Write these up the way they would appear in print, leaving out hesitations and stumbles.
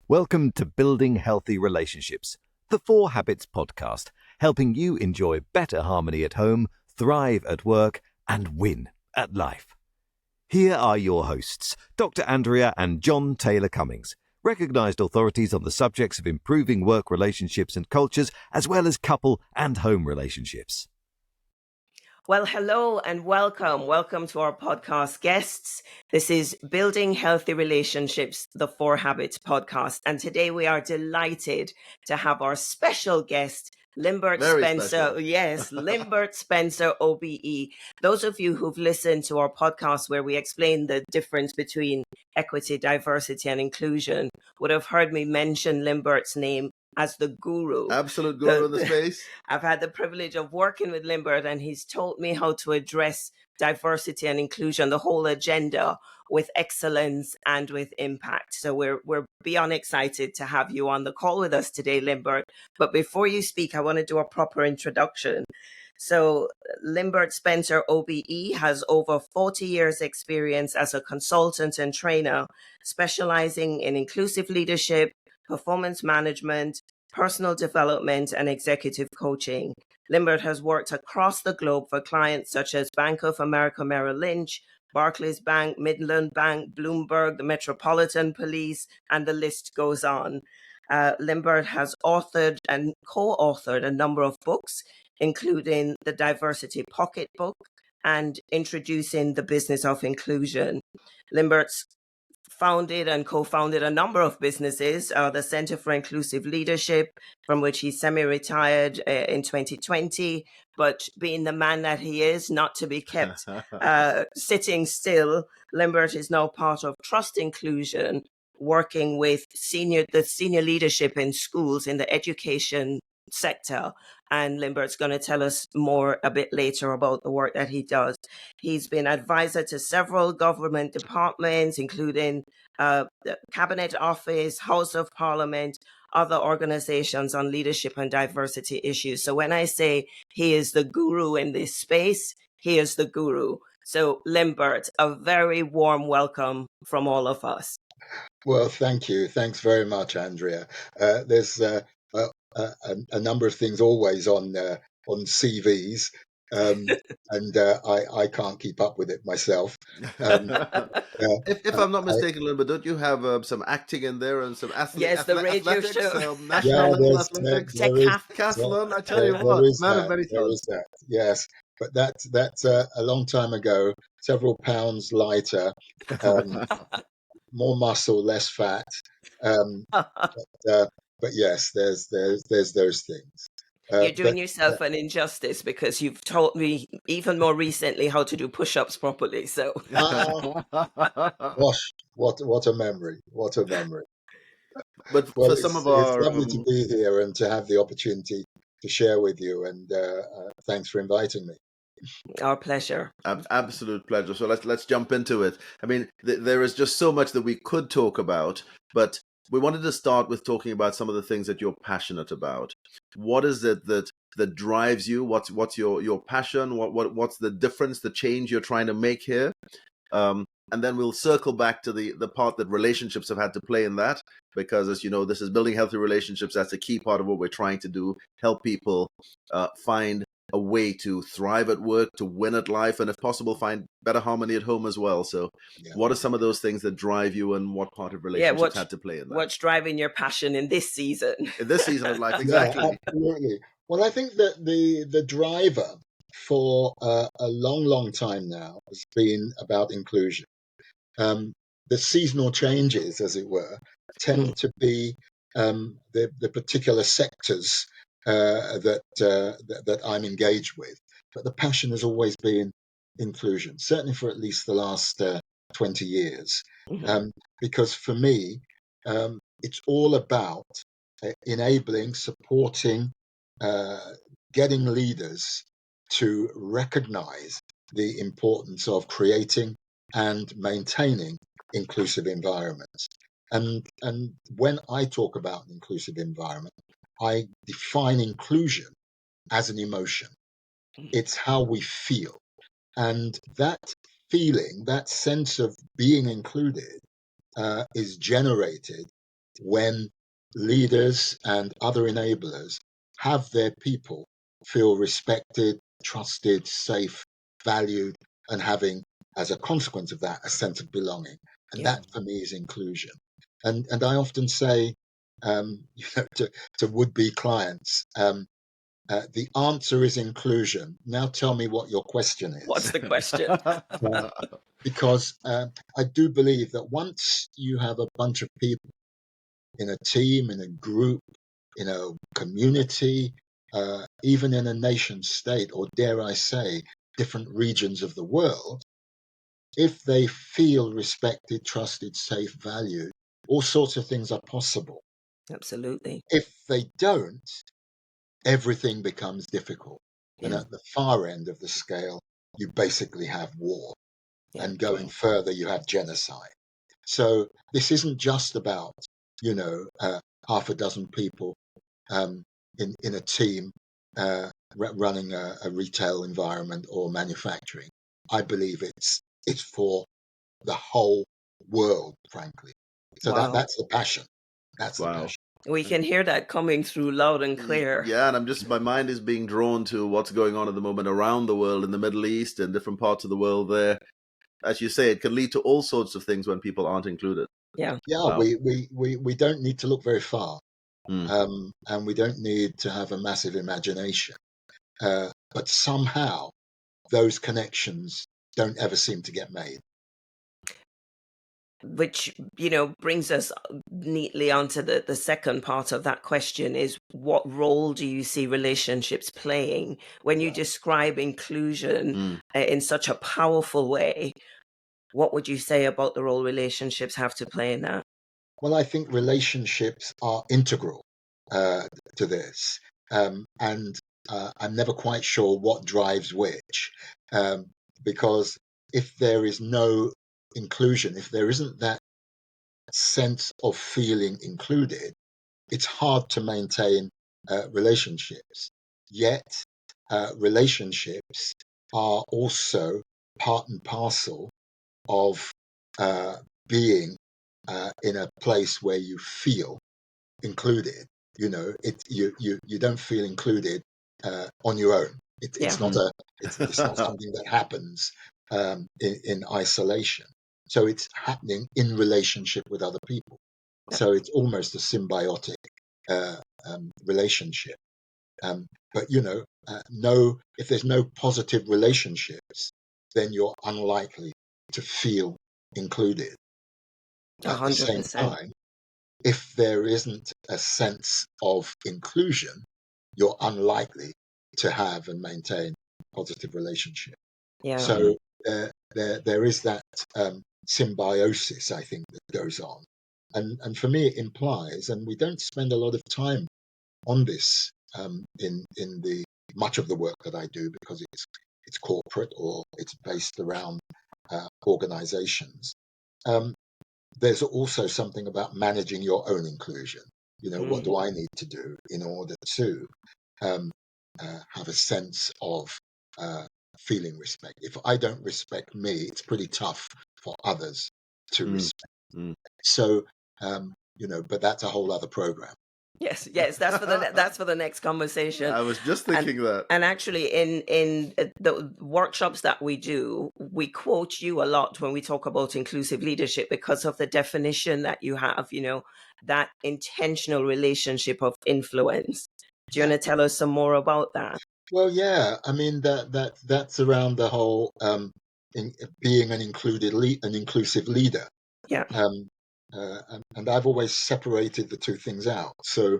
Welcome to Building Healthy Relationships, the 4 Habits podcast, helping you enjoy better harmony at home, thrive at work, and win at life. Here are your hosts, Dr. Andrea and John Taylor-Cummings, recognized authorities on the subjects of improving work relationships and cultures, as well as couple and home relationships. Well, hello and welcome. Welcome to our podcast guests. This is Building Healthy Relationships, the 4 Habits podcast. And today we are delighted to have our special guest, Linbert Spencer. Yes, Linbert Spencer OBE. Those of you who've listened to our podcast where we explain the difference between equity, diversity, and inclusion would have heard me mention Linbert's name as the guru. Absolute guru in the space. I've had the privilege of working with Linbert, and he's taught me how to address diversity and inclusion, the whole agenda, with excellence and with impact. So we're beyond excited to have you on the call with us today, Linbert. But before you speak, I want to do a proper introduction. So Linbert Spencer OBE has over 40 years experience as a consultant and trainer, specializing in inclusive leadership, performance management, personal development, and executive coaching. Linbert has worked across the globe for clients such as Bank of America Merrill Lynch, Barclays Bank, Midland Bank, Bloomberg, the Metropolitan Police, and the list goes on. Linbert has authored and co-authored a number of books, including the Diversity Pocketbook and Introducing the Business of Inclusion. Linbert's founded and co-founded a number of businesses, the Center for Inclusive Leadership, from which he semi-retired in 2020, but being the man that he is, not to be kept sitting still, Linbert is now part of Trust Inclusion, working with the senior leadership in schools in the education sector. And Linbert's going to tell us more a bit later about the work that he does. He's been advisor to several government departments, including the Cabinet Office, House of Parliament, other organizations on leadership and diversity issues. So when I say he is the guru in this space, he is the guru. So Linbert, a very warm welcome from all of us. Well, thank you. Thanks very much, Andrea. There's a number of things always on CVs, and I can't keep up with it myself. If I'm not mistaken, Linbert, don't you have some acting in there and some Yes, the radio athletics, show. national athletics, decathlon? I tell you what, man of many talents. Yes, but that's a long time ago. Several pounds lighter, more muscle, less fat. But yes, there's those things. You're doing yourself an injustice because you've taught me even more recently how to do push-ups properly. So, gosh, what a memory! What a memory! But well, for it's lovely to be here and to have the opportunity to share with you. And thanks for inviting me. Our pleasure. Absolute pleasure. So let's jump into it. I mean, there is just so much that we could talk about, but we wanted to start with talking about some of the things that you're passionate about. What is it that drives you? What's your passion? What's the difference, the change you're trying to make here? And then we'll circle back to the part that relationships have had to play in that, because as you know, this is building healthy relationships. That's a key part of what we're trying to do, help people find a way to thrive at work, to win at life, and if possible, find better harmony at home as well. So what are some of those things that drive you, and what part of relationships had to play in that? What's driving your passion in this season? In this season of life, exactly. Yeah, absolutely. Well, I think that the driver for a long time now has been about inclusion. The seasonal changes, as it were, tend to be the particular sectors that I'm engaged with, but the passion has always been inclusion, certainly for at least the last 20 years. Because for me, it's all about enabling, supporting, getting leaders to recognize the importance of creating and maintaining inclusive environments. And when I talk about an inclusive environment, I define inclusion as an emotion. It's how we feel. And that feeling, that sense of being included, is generated when leaders and other enablers have their people feel respected, trusted, safe, valued, and having, as a consequence of that, a sense of belonging. And Yeah. that, for me, is inclusion. And I often say, to would-be clients, the answer is inclusion. Now tell me what your question What's is. the question? Because I do believe that once you have a bunch of people in a team, in a group, in a community, even in a nation state, or dare I say, different regions of the world, if they feel respected, trusted, safe, valued, all sorts of things are possible. Absolutely. If they don't, everything becomes difficult. And Yeah. at the far end of the scale, you basically have war. Yeah. And going further, you have genocide. So this isn't just about, half a dozen people in a team running a retail environment or manufacturing. I believe it's for the whole world, frankly. So Wow. that's the passion. That's the Wow. passion. We can hear that coming through loud and clear. Yeah, and my mind is being drawn to what's going on at the moment around the world, in the Middle East and different parts of the world there. As you say, it can lead to all sorts of things when people aren't included. Yeah. Yeah, Wow. we don't need to look very far. Mm. And we don't need to have a massive imagination. But somehow those connections don't ever seem to get made. Which, brings us neatly onto the second part of that question is, what role do you see relationships playing when you describe inclusion in such a powerful way? What would you say about the role relationships have to play in that? Well, I think relationships are integral to this. And I'm never quite sure what drives which. Because if there is no inclusion, if there isn't that sense of feeling included, it's hard to maintain relationships. Yet, relationships are also part and parcel of being in a place where you feel included. You don't feel included on your own. It's not it's not something that happens in isolation. So it's happening in relationship with other people. So it's almost a symbiotic relationship. But if there's no positive relationships, then you're unlikely to feel included. At the same 100%. time, if there isn't a sense of inclusion, you're unlikely to have and maintain positive relationship. Yeah. So there is that symbiosis, I think, that goes on. And for me, it implies, and we don't spend a lot of time on this in the much of the work that I do, because it's corporate or it's based around organizations. There's also something about managing your own inclusion. What do I need to do in order to have a sense of feeling respect? If I don't respect me, it's pretty tough for others to respect. So, but that's a whole other program. Yes, that's for the next conversation. I was just thinking that. And actually, in the workshops that we do, we quote you a lot when we talk about inclusive leadership because of the definition that you have. That intentional relationship of influence. Do you want to tell us some more about that? Well, yeah, I mean that's around the whole being an inclusive leader. Yeah. And I've always separated the two things out. So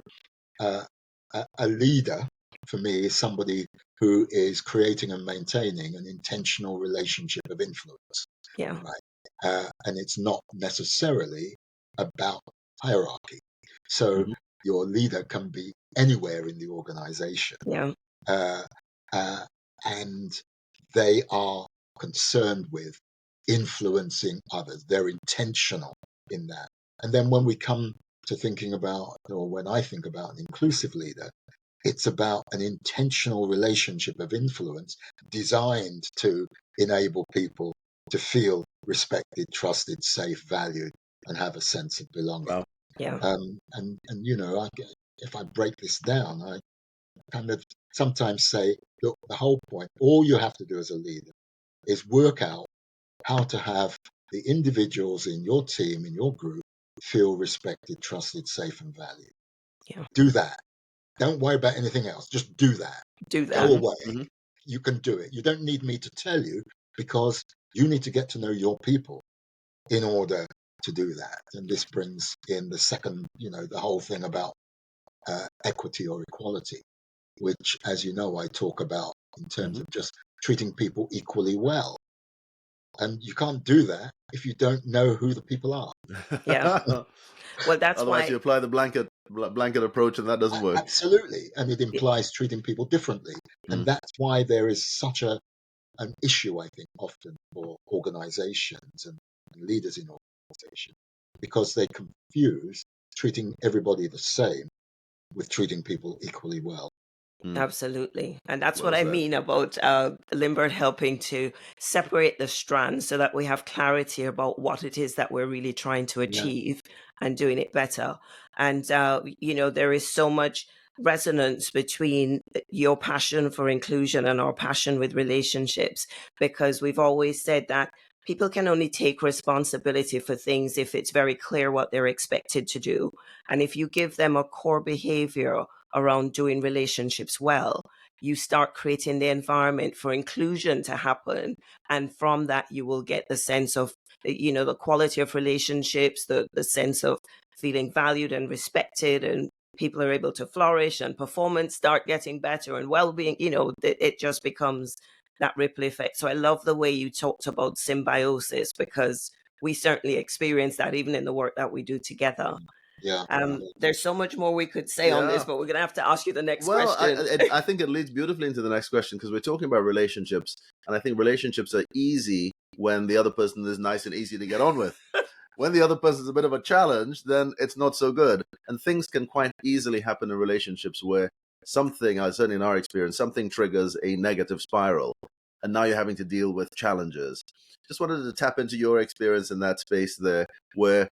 a leader for me is somebody who is creating and maintaining an intentional relationship of influence. Yeah. Right. And it's not necessarily about hierarchy. So your leader can be anywhere in the organization. Yeah. And they are concerned with influencing others. They're intentional in that. And then when we come to thinking about, or when I think about an inclusive leader, it's about an intentional relationship of influence designed to enable people to feel respected, trusted, safe, valued, and have a sense of belonging. Wow. Yeah. And if I break this down, I kind of sometimes say, look, the whole point, all you have to do as a leader is work out how to have the individuals in your team, in your group, feel respected, trusted, safe, and valued. Yeah. Do that. Don't worry about anything else. Just do that. Do that. Go away. Mm-hmm. You can do it. You don't need me to tell you, because you need to get to know your people in order to do that. And this brings in the second, the whole thing about equity or equality, which, as you know, I talk about in terms of just treating people equally well. And you can't do that if you don't know who the people are. Yeah. Well, that's Otherwise, why. you apply the blanket approach, and that doesn't work. Absolutely. And it implies treating people differently. And that's why there is such an issue, I think, often for organizations and leaders in organizations, because they confuse treating everybody the same with treating people equally well. Absolutely. And that's Well what I said. mean about Linbert helping to separate the strands so that we have clarity about what it is that we're really trying to achieve and doing it better. And, there is so much resonance between your passion for inclusion and our passion with relationships, because we've always said that people can only take responsibility for things if it's very clear what they're expected to do. And if you give them a core behavior around doing relationships well, you start creating the environment for inclusion to happen. And from that, you will get the sense of, the quality of relationships, the sense of feeling valued and respected, and people are able to flourish and performance start getting better and well-being, it just becomes that ripple effect. So I love the way you talked about symbiosis, because we certainly experience that even in the work that we do together. Yeah. There's so much more we could say on this, but we're going to have to ask you the next Well, question. I think it leads beautifully into the next question, because we're talking about relationships, and I think relationships are easy when the other person is nice and easy to get on with. When the other person is a bit of a challenge, then it's not so good. And things can quite easily happen in relationships where something, certainly in our experience, something triggers a negative spiral, and now you're having to deal with challenges. Just wanted to tap into your experience in that space there, where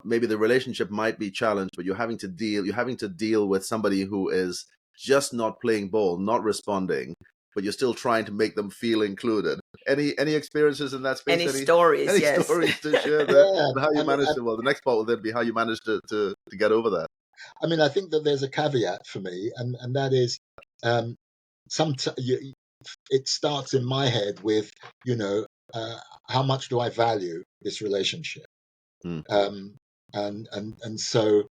maybe the relationship might be challenged, but you're having to deal with somebody who is just not playing ball, not responding, but you're still trying to make them feel included. Any experiences in that space? Any stories? Any Yes. stories to share there? Yeah. And how you managed to? Well, the next part will then be how you managed to get over that. I mean, I think that there's a caveat for me, and that is, sometimes it starts in my head with, how much do I value this relationship? And so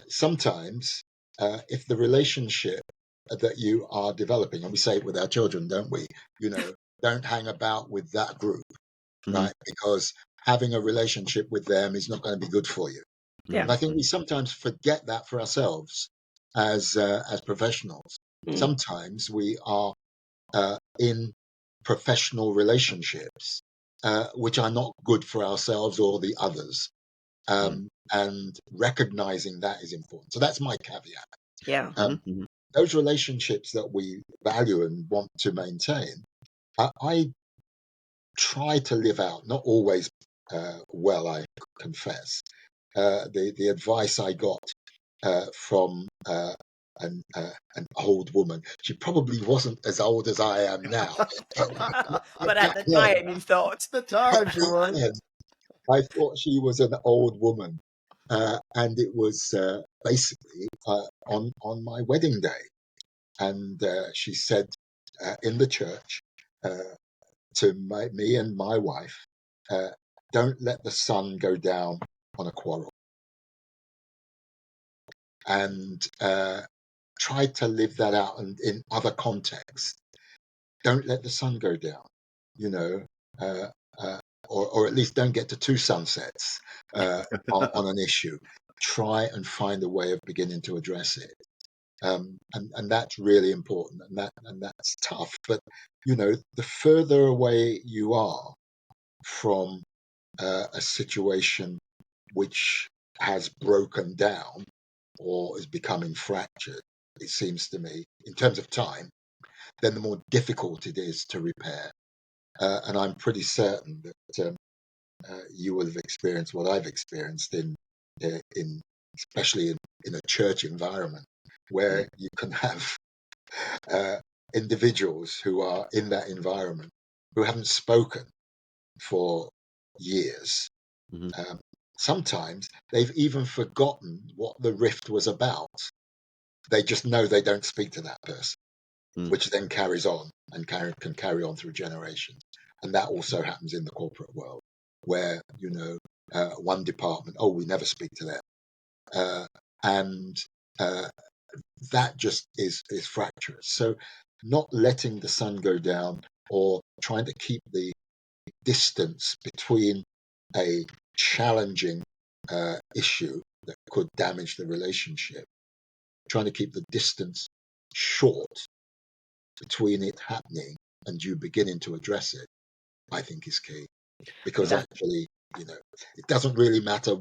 sometimes, if the relationship that you are developing, and we say it with our children, don't we? Don't hang about with that group, right? Because having a relationship with them is not going to be good for you. Yeah. And I think we sometimes forget that for ourselves as professionals. Sometimes we are in professional relationships which are not good for ourselves or the others. And recognizing that is important. So that's my caveat. Yeah. Those relationships that we value and want to maintain, I try to live out, not always well, I confess. The advice I got from an old woman. She probably wasn't as old as I am now. But at the time, you thought. The time she was. I thought she was an old woman. And it was basically on my wedding day. And she said in the church to me and my wife, don't let the sun go down on a quarrel. And tried to live that out in other contexts. Don't let the sun go down, or at least don't get to two sunsets on an issue. Try and find a way of beginning to address it. And that's really important, and that's tough. But the further away you are from a situation which has broken down or is becoming fractured, it seems to me, in terms of time, then the more difficult it is to repair. And I'm pretty certain that you will have experienced what I've experienced in especially in a church environment, where you can have individuals who are in that environment who haven't spoken for years. Mm-hmm. Sometimes they've even forgotten what the rift was about. They just know they don't speak to that person, which then carries on and can carry on through generations. And that also happens in the corporate world, where, one department, we never speak to them. And that just is fractious. So not letting the sun go down, or trying to keep the distance between a challenging issue that could damage the relationship, trying to keep the distance short between it happening and you beginning to address it, I think is key. Because That, actually, it doesn't really matter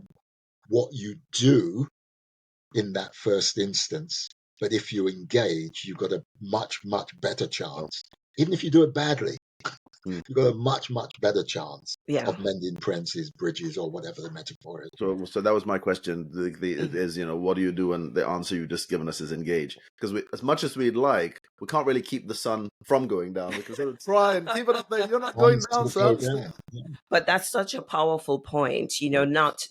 what you do in that first instance, but if you engage, you've got a much, much better chance. Even if you do it badly, you've got a much, much better chance yeah. of mending fences, bridges, or whatever the metaphor is. So that was my question. Is what do you do? And the answer you've just given us is engage. Because as much as we'd like, we can't really keep the sun from going down. Because they would try and keep it up there. You're not going down, son. But that's such a powerful point, not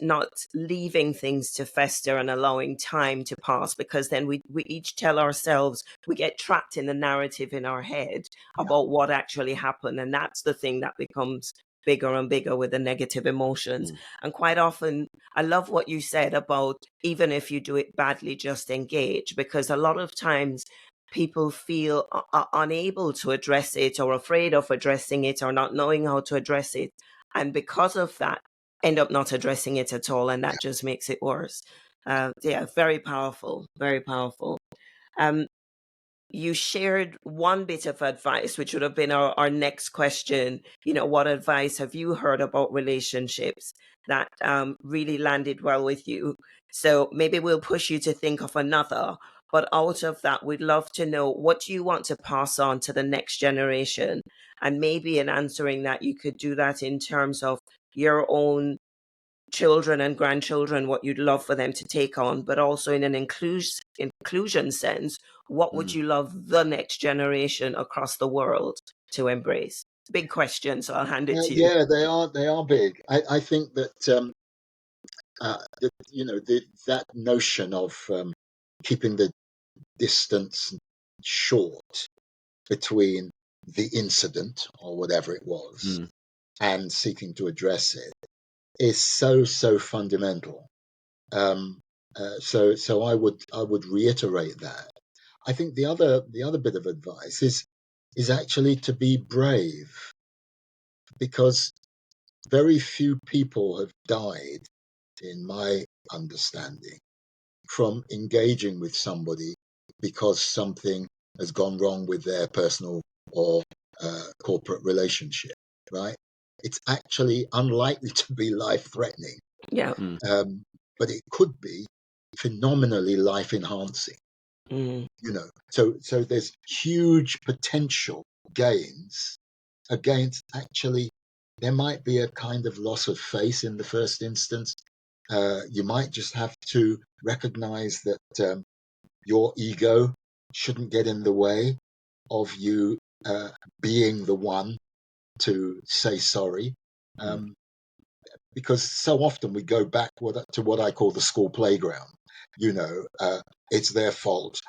leaving things to fester and allowing time to pass, because then we each tell ourselves, we get trapped in the narrative in our head about what actually happened. And that's the thing that becomes bigger and bigger with the negative emotions. And quite often, I love what you said about, even if you do it badly, just engage, because a lot of times people feel unable to address it, or afraid of addressing it, or not knowing how to address it. And because of that, end up not addressing it at all. And that just makes it worse. Very powerful, very powerful. You shared one bit of advice, which would have been our next question. What advice have you heard about relationships that really landed well with you? So maybe we'll push you to think of another. But out of that, we'd love to know, what do you want to pass on to the next generation? And maybe in answering that, you could do that in terms of your own children and grandchildren, what you'd love for them to take on, but also in an inclusion sense, what would you love the next generation across the world to embrace? Big question, so I'll hand it to you. Yeah, they are big. I think that that notion of keeping the distance short between the incident or whatever it was and seeking to address it is so fundamental. So I would reiterate that. I think the other bit of advice is actually to be brave, because very few people have died, in my understanding, from engaging with somebody because something has gone wrong with their personal or corporate relationship, right? It's actually unlikely to be life-threatening, Yeah. but it could be phenomenally life-enhancing. So there's huge potential gains against, actually, there might be a kind of loss of face in the first instance. You might just have to recognize that your ego shouldn't get in the way of you being the one to say sorry. Because so often we go back to what I call the school playground. It's their fault,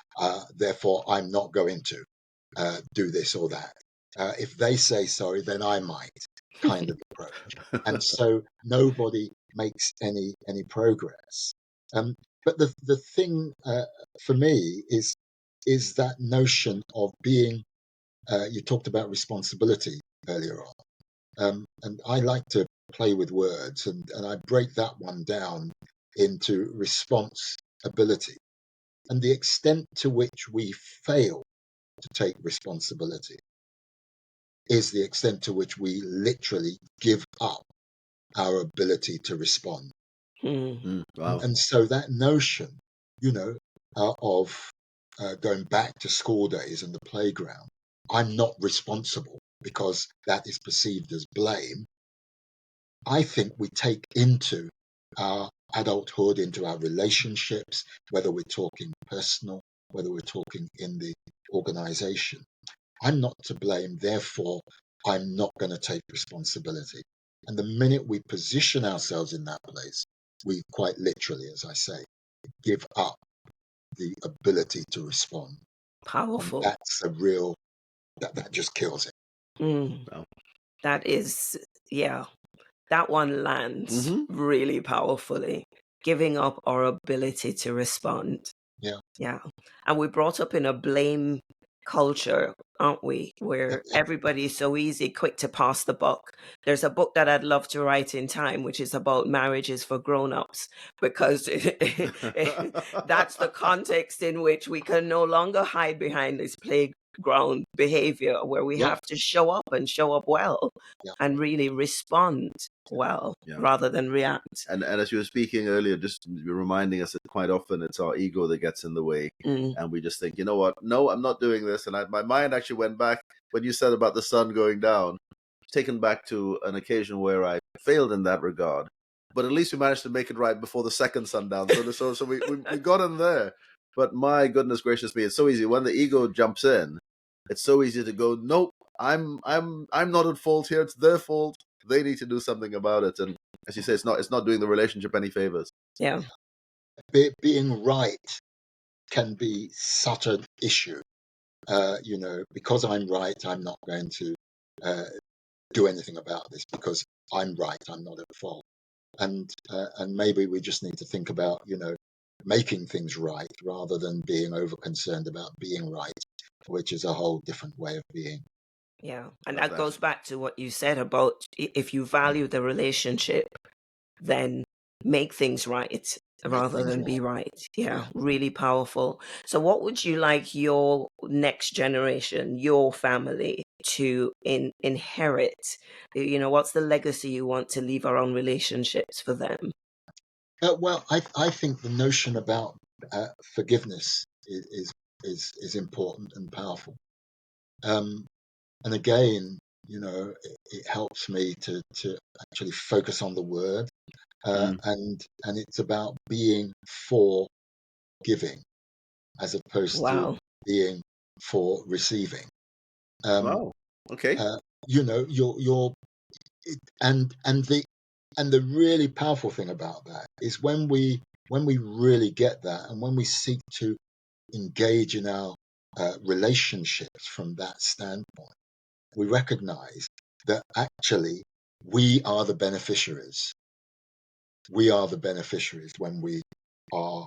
therefore I'm not going to do this or that. If they say sorry, then I might, kind of approach. And so nobody makes any progress. But the thing for me is that notion of being, you talked about responsibility earlier on. And I like to play with words, and I break that one down into responsibility. And the extent to which we fail to take responsibility is the extent to which we literally give up our ability to respond. Wow. And so that notion, of going back to school days and the playground, I'm not responsible because that is perceived as blame, I think we take into our adulthood, into our relationships, whether we're talking personal, whether we're talking in the organization. I'm not to blame, therefore I'm not going to take responsibility. And the minute we position ourselves in that place, we quite literally, as I say, give up the ability to respond. And Powerful. that's a real, that just kills it. Mm. Wow. That is, yeah, that one lands Mm-hmm. really powerfully. Giving up our ability to respond. Yeah. Yeah. And we brought up in a blame culture, aren't we? Where everybody is so easy, quick to pass the buck. There's a book that I'd love to write in time, which is about marriages for grown-ups, because that's the context in which we can no longer hide behind this playground behavior where we Yeah. have to show up and show up well Yeah. and really respond well Yeah. rather than react. And as you were speaking earlier, just reminding us that quite often it's our ego that gets in the way, and we just think, you know what? No, I'm not doing this. And my mind actually went back when you said about the sun going down, taken back to an occasion where I failed in that regard. But at least we managed to make it right before the second sundown. So we got in there. But my goodness gracious me, it's so easy when the ego jumps in. It's so easy to go, nope, I'm not at fault here. It's their fault. They need to do something about it. And as you say, it's not doing the relationship any favors. Yeah. Being right can be such an issue. Because I'm right, I'm not going to do anything about this because I'm right, I'm not at fault. And maybe we just need to think about, making things right rather than being over concerned about being right, which is a whole different way of being. Yeah. And that goes back to what you said about if you value the relationship, then make things right rather than be right. Yeah, really powerful. So what would you like your next generation, your family to inherit? What's the legacy you want to leave around relationships for them? Well, I think the notion about forgiveness is important and powerful. And again, it helps me to actually focus on the word, and it's about being for giving as opposed to Wow. being for receiving. Wow. Okay. You're and the really powerful thing about that is when we really get that, and when we seek to engage in our relationships from that standpoint, we recognize that actually we are the beneficiaries. We are the beneficiaries when we are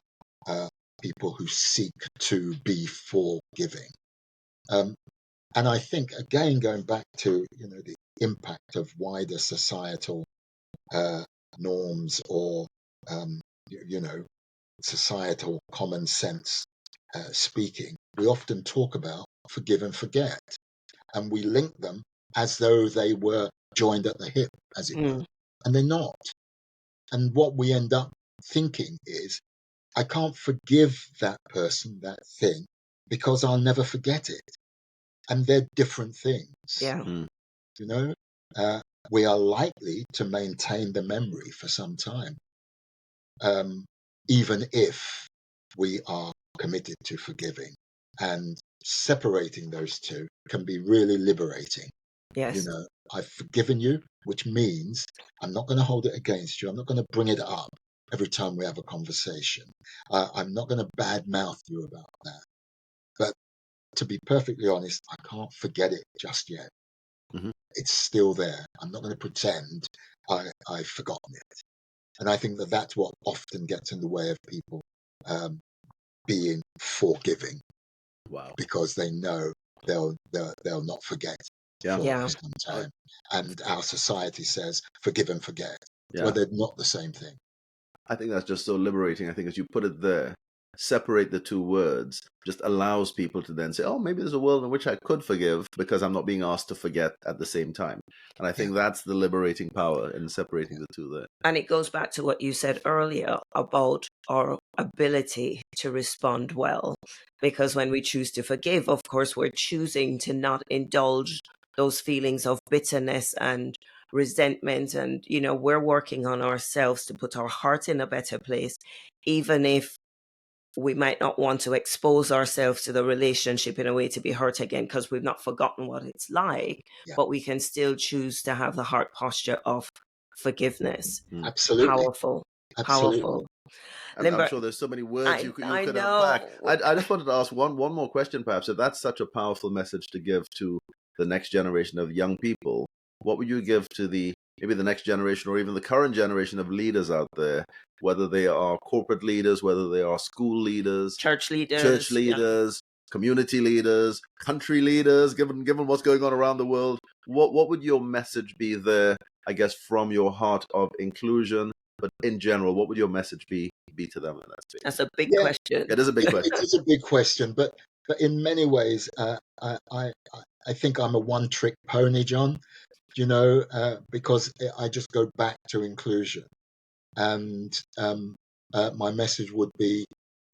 people who seek to be forgiving. And I think, again, going back to the impact of wider societal norms or societal common sense speaking, we often talk about forgive and forget, and we link them as though they were joined at the hip, as it were, and they're not. And what we end up thinking is, I can't forgive that person, that thing, because I'll never forget it. And they're different things. Yeah. We are likely to maintain the memory for some time, even if we are committed to forgiving. And separating those two can be really liberating. Yes. I've forgiven you, which means I'm not going to hold it against you. I'm not going to bring it up every time we have a conversation. I'm not going to badmouth you about that. But to be perfectly honest, I can't forget it just yet. Mm-hmm. It's still there. I'm not going to pretend I've forgotten it. And I think that that's what often gets in the way of people being forgiving. Wow. Because they know they'll not forget for some time. And our society says forgive and forget. Well, they're not the same thing. I think that's just so liberating. I think as you put it there, separate the two words just allows people to then say, oh, maybe there's a world in which I could forgive because I'm not being asked to forget at the same time. And I think that's the liberating power in separating the two there. And it goes back to what you said earlier about our ability to respond well. Because when we choose to forgive, of course, we're choosing to not indulge those feelings of bitterness and resentment, and we're working on ourselves to put our heart in a better place, even if we might not want to expose ourselves to the relationship in a way to be hurt again, because we've not forgotten what it's like, but we can still choose to have the heart posture of forgiveness. Absolutely. Powerful. Absolutely. Powerful. I'm sure there's so many words you could unpack. I just wanted to ask one more question, perhaps. If that's such a powerful message to give to the next generation of young people, what would you give to maybe the next generation or even the current generation of leaders out there, whether they are corporate leaders, whether they are school leaders, church leaders, community leaders, country leaders, given what's going on around the world? What would your message be there, I guess, from your heart of inclusion? But in general, what would your message be to them in that space? That's a big question. It is a big question. It is a big question, but in many ways, I think I'm a one-trick pony, John. Because I just go back to inclusion, and my message would be: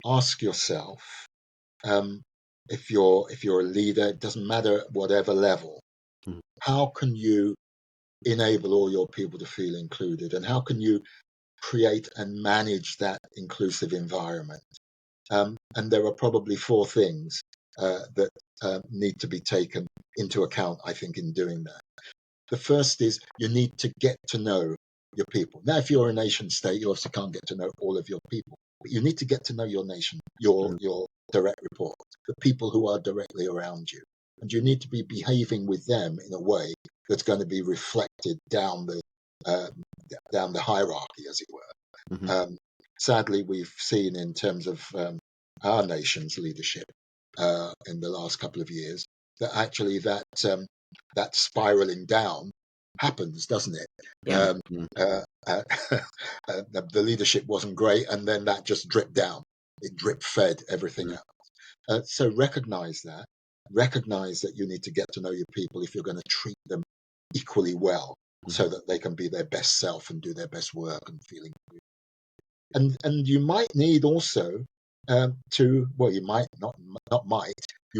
ask yourself, if you're a leader, it doesn't matter at whatever level, how can you enable all your people to feel included, and how can you create and manage that inclusive environment? And there are probably 4 things that need to be taken into account, I think, in doing that. The first is you need to get to know your people. Now, if you're a nation state, you obviously can't get to know all of your people, but you need to get to know your nation, your direct report, the people who are directly around you. And you need to be behaving with them in a way that's going to be reflected down the hierarchy, as it were. Sadly, we've seen in terms of our nation's leadership in the last couple of years that actually that spiraling down happens, doesn't it? Yeah. The leadership wasn't great, and then that just dripped down. It drip fed everything else. So recognize that you need to get to know your people if you're going to treat them equally well, so that they can be their best self and do their best work and feeling good. And you might need also you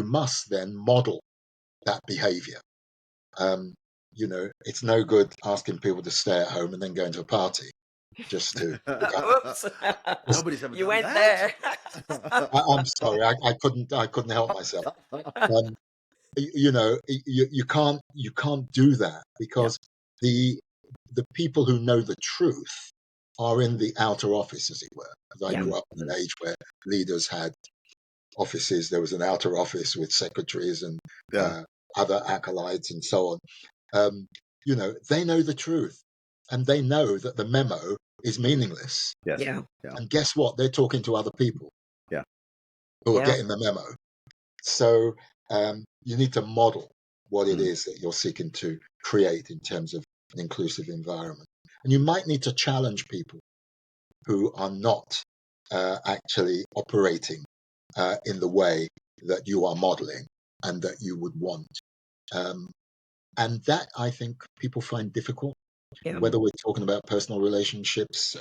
must then model that behavior. It's no good asking people to stay at home and then going to a party just to. Oops. Nobody's ever You done went that. there. I'm sorry, I couldn't help myself. You can't do that, because the people who know the truth are in the outer office, as it were. Because I grew up in an age where leaders had offices. There was an outer office with secretaries and other acolytes and so on. They know the truth, and they know that the memo is meaningless. Yes. Yeah. And guess what? They're talking to other people who are getting the memo. So you need to model what it is that you're seeking to create in terms of an inclusive environment. And you might need to challenge people who are not actually operating in the way that you are modeling and that you would want. And that, I think, people find difficult, whether we're talking about personal relationships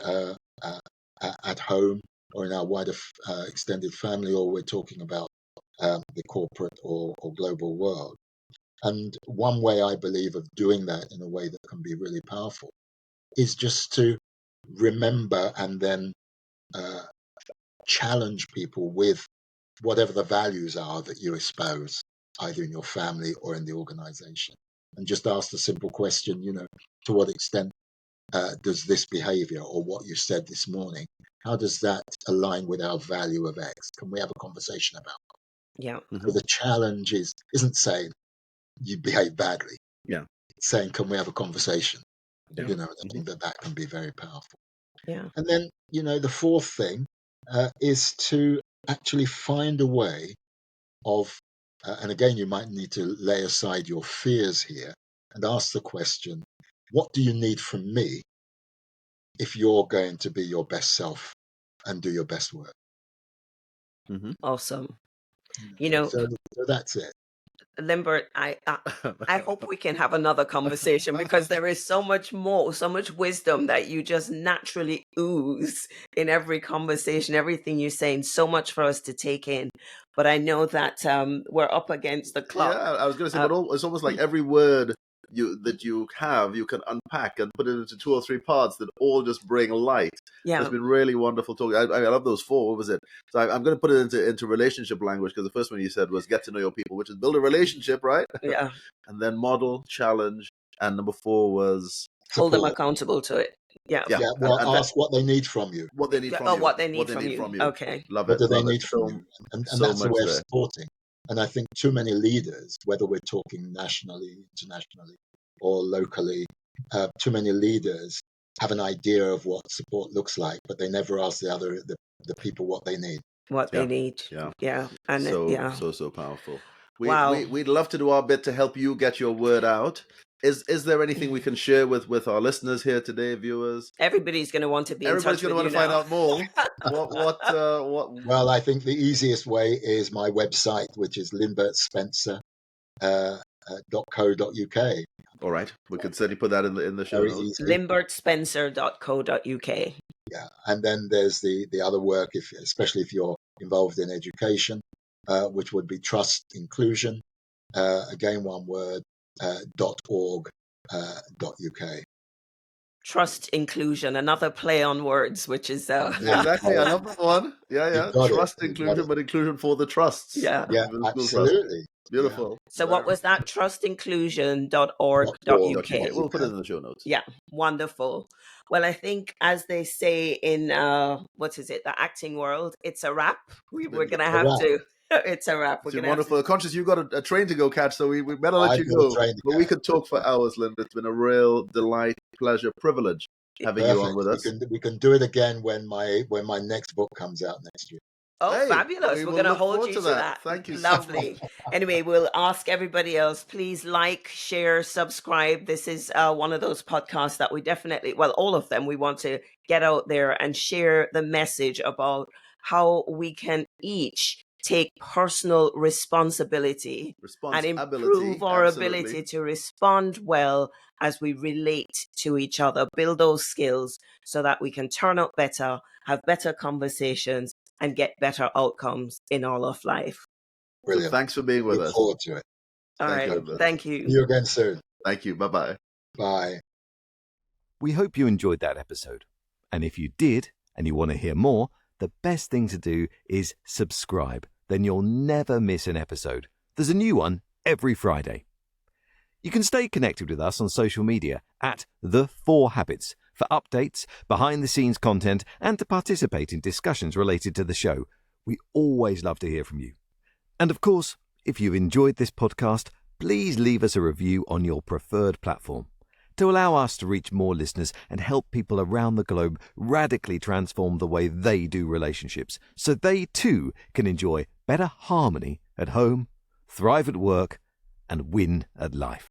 at home or in our wider extended family, or we're talking about the corporate or global world. And one way I believe of doing that in a way that can be really powerful is just to remember and then challenge people with whatever the values are that you espouse, either in your family or in the organization. And just ask the simple question, to what extent does this behavior or what you said this morning, how does that align with our value of X? Can we have a conversation about it? Yeah. So the challenge isn't saying you behave badly. Yeah. It's saying, can we have a conversation? Yeah. And I think that can be very powerful. Yeah. And then, the fourth thing is to actually find a way of, and again, you might need to lay aside your fears here and ask the question, what do you need from me if you're going to be your best self and do your best work? Awesome. So that's it. Linbert, I hope we can have another conversation, because there is so much wisdom that you just naturally ooze in every conversation, everything you're saying, so much for us to take in. But I know that we're up against the clock. Yeah, I was going to say, but it's almost like every word you have, you can unpack and put it into 2 or 3 parts that all just bring light. Yeah. It's been really wonderful talking. I love those 4. What was it? So I'm going to put it into relationship language, because the first one you said was get to know your people, which is build a relationship, right? Yeah. And then model, challenge, and number 4 was Hold them Support. accountable to it. Yeah. yeah. Well, and ask what they need from you. what they need from Oh, you. what they need from you. Okay. Love What it. do they Love need it. from you? And so that's a much way of there. supporting. And I think too many leaders, whether we're talking nationally, internationally, or locally, too many leaders have an idea of what support looks like, but they never ask the people what they need. What Yeah. they need. Yeah. Yeah. And So powerful. Wow. We'd love to do our bit to help you get your word out. Is there anything we can share with our listeners here today, viewers? Everybody's going to want to be in touch Everybody's going with to want you to find now. out more. What? Well, I think the easiest way is my website, which is Linbert Spencer .co.uk. All right, we could certainly put that in the show Very notes. easy. LinbertSpencer.co.uk. Yeah, and then there's the other work, especially if you're involved in education, which would be Trust Inclusion, again one word, .org.uk. Trust Inclusion, another play on words, which is Exactly, I love that one. Yeah. Trust inclusion, but inclusion for the trusts. Yeah. Yeah, absolutely. Beautiful. Yeah. So what was that? Trustinclusion.org.uk. We'll put it in the show notes. Yeah, wonderful. Well, I think, as they say in the acting world, it's a wrap. We're gonna have to. It's a wrap. We're It's gonna wonderful. Conscious, you've got a train to go catch, so we better let you go. But we could talk for hours, Linda. It's been a real delight, pleasure, privilege having you on with us. We can do it again when my next book comes out next year. Oh, Hey, fabulous. We're going to hold you to that. Thank you. Lovely. Anyway, we'll ask everybody else, please like, share, subscribe. This is one of those podcasts that we definitely, well, all of them, we want to get out there and share the message about how we can each take personal responsibility and improve our ability to respond well as we relate to each other, build those skills so that we can turn out better, have better conversations, and get better outcomes in all of life. Brilliant. So thanks for being with us. Look forward to it. All right. Thank you. See you again soon. Thank you. Bye-bye. Bye. We hope you enjoyed that episode. And if you did, and you want to hear more, the best thing to do is subscribe. Then you'll never miss an episode. There's a new one every Friday. You can stay connected with us on social media at The 4 Habits for updates, behind-the-scenes content, and to participate in discussions related to the show. We always love to hear from you. And of course, if you've enjoyed this podcast, please leave us a review on your preferred platform to allow us to reach more listeners and help people around the globe radically transform the way they do relationships so they too can enjoy better harmony at home, thrive at work, and win at life.